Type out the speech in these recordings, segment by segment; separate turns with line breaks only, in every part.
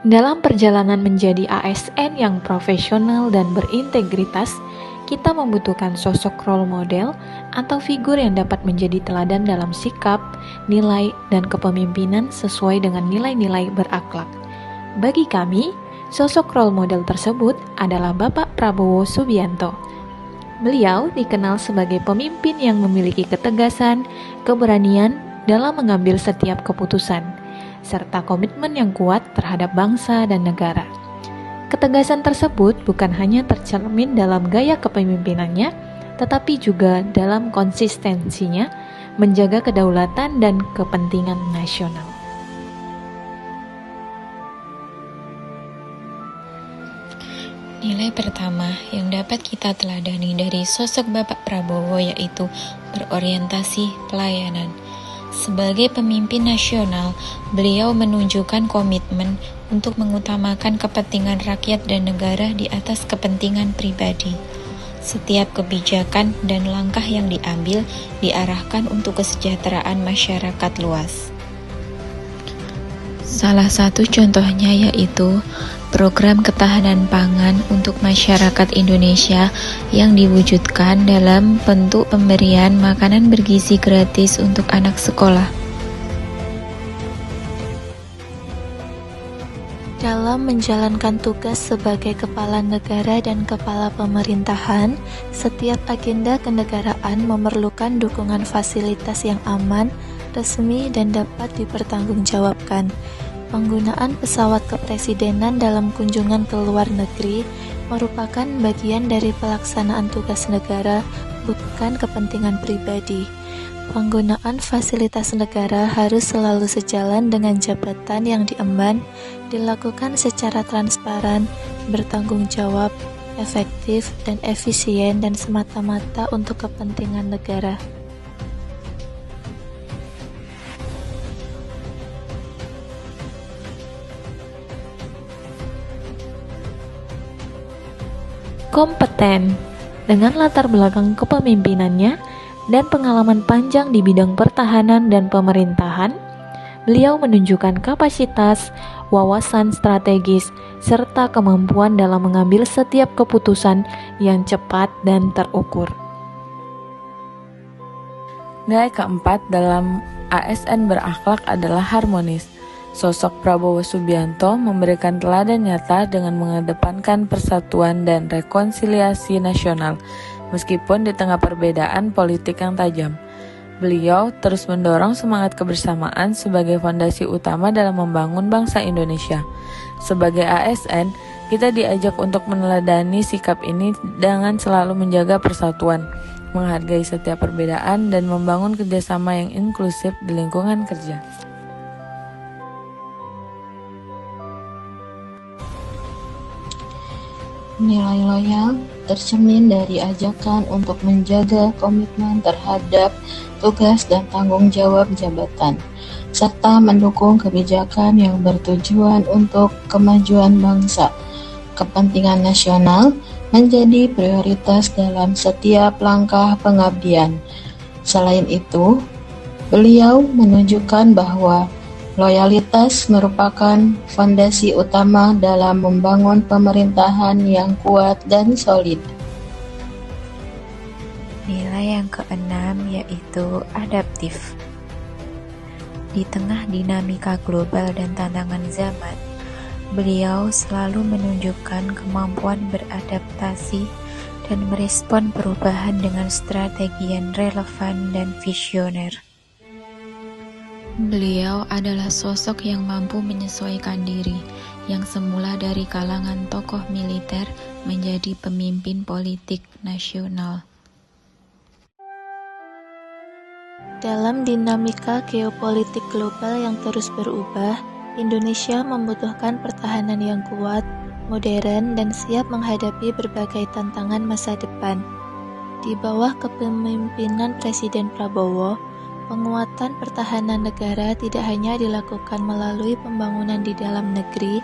Dalam perjalanan menjadi ASN yang profesional dan berintegritas, kita membutuhkan sosok role model atau figur yang dapat menjadi teladan dalam sikap, nilai, dan kepemimpinan sesuai dengan nilai-nilai berakhlak. Bagi kami, sosok role model tersebut adalah Bapak Prabowo Subianto. Beliau dikenal sebagai pemimpin yang memiliki ketegasan, keberanian dalam mengambil setiap keputusan, serta komitmen yang kuat terhadap bangsa dan negara. Ketegasan tersebut bukan hanya tercermin dalam gaya kepemimpinannya, tetapi juga dalam konsistensinya menjaga kedaulatan dan kepentingan nasional.
Nilai pertama yang dapat kita teladani dari sosok Bapak Prabowo yaitu berorientasi pelayanan. Sebagai pemimpin nasional, beliau menunjukkan komitmen untuk mengutamakan kepentingan rakyat dan negara di atas kepentingan pribadi. Setiap kebijakan dan langkah yang diambil diarahkan untuk kesejahteraan masyarakat luas. Salah satu contohnya yaitu program ketahanan pangan untuk masyarakat Indonesia yang diwujudkan dalam bentuk pemberian makanan bergizi gratis untuk anak sekolah.
Dalam menjalankan tugas sebagai kepala negara dan kepala pemerintahan, setiap agenda kenegaraan memerlukan dukungan fasilitas yang aman, resmi, dan dapat dipertanggungjawabkan. Penggunaan pesawat kepresidenan dalam kunjungan ke luar negeri merupakan bagian dari pelaksanaan tugas negara, bukan kepentingan pribadi. Penggunaan fasilitas negara harus selalu sejalan dengan jabatan yang diemban, dilakukan secara transparan, bertanggung jawab, efektif, dan efisien, dan semata-mata untuk kepentingan negara.
Kompeten. Dengan latar belakang kepemimpinannya dan pengalaman panjang di bidang pertahanan dan pemerintahan, beliau menunjukkan kapasitas, wawasan strategis, serta kemampuan dalam mengambil setiap keputusan yang cepat dan terukur.
Nilai keempat dalam ASN berakhlak adalah harmonis. Sosok Prabowo Subianto memberikan teladan nyata dengan mengedepankan persatuan dan rekonsiliasi nasional, meskipun di tengah perbedaan politik yang tajam. Beliau terus mendorong semangat kebersamaan sebagai fondasi utama dalam membangun bangsa Indonesia. Sebagai ASN, kita diajak untuk meneladani sikap ini dengan selalu menjaga persatuan, menghargai setiap perbedaan, dan membangun kerjasama yang inklusif di lingkungan kerja.
Nilai loyal tercermin dari ajakan untuk menjaga komitmen terhadap tugas dan tanggung jawab jabatan, serta mendukung kebijakan yang bertujuan untuk kemajuan bangsa. Kepentingan nasional menjadi prioritas dalam setiap langkah pengabdian. Selain itu, beliau menunjukkan bahwa loyalitas merupakan fondasi utama dalam membangun pemerintahan yang kuat dan solid.
Nilai yang keenam yaitu adaptif. Di tengah dinamika global dan tantangan zaman, beliau selalu menunjukkan kemampuan beradaptasi dan merespon perubahan dengan strategi yang relevan dan visioner. Beliau adalah sosok yang mampu menyesuaikan diri, yang semula dari kalangan tokoh militer menjadi pemimpin politik nasional.
Dalam dinamika geopolitik global yang terus berubah, Indonesia membutuhkan pertahanan yang kuat, modern, dan siap menghadapi berbagai tantangan masa depan. Di bawah kepemimpinan Presiden Prabowo, penguatan pertahanan negara tidak hanya dilakukan melalui pembangunan di dalam negeri,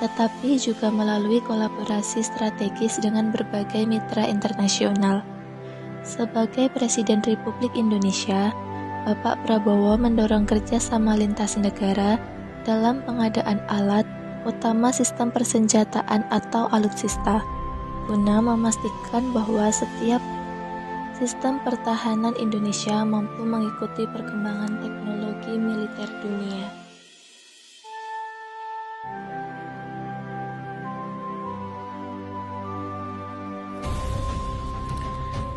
tetapi juga melalui kolaborasi strategis dengan berbagai mitra internasional. Sebagai Presiden Republik Indonesia, Bapak Prabowo mendorong kerjasama lintas negara dalam pengadaan alat, terutama sistem persenjataan atau alutsista, guna memastikan bahwa setiap sistem pertahanan Indonesia mampu mengikuti perkembangan teknologi militer dunia.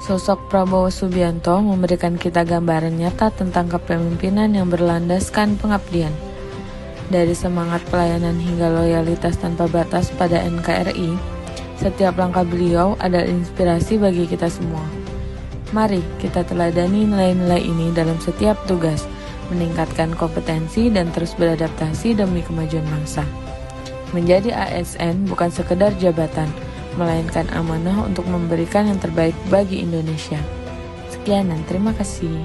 Sosok Prabowo Subianto memberikan kita gambaran nyata tentang kepemimpinan yang berlandaskan pengabdian. Dari semangat pelayanan hingga loyalitas tanpa batas pada NKRI, setiap langkah beliau adalah inspirasi bagi kita semua. Mari kita teladani nilai-nilai ini dalam setiap tugas, meningkatkan kompetensi dan terus beradaptasi demi kemajuan bangsa. Menjadi ASN bukan sekedar jabatan, melainkan amanah untuk memberikan yang terbaik bagi Indonesia. Sekian dan terima kasih.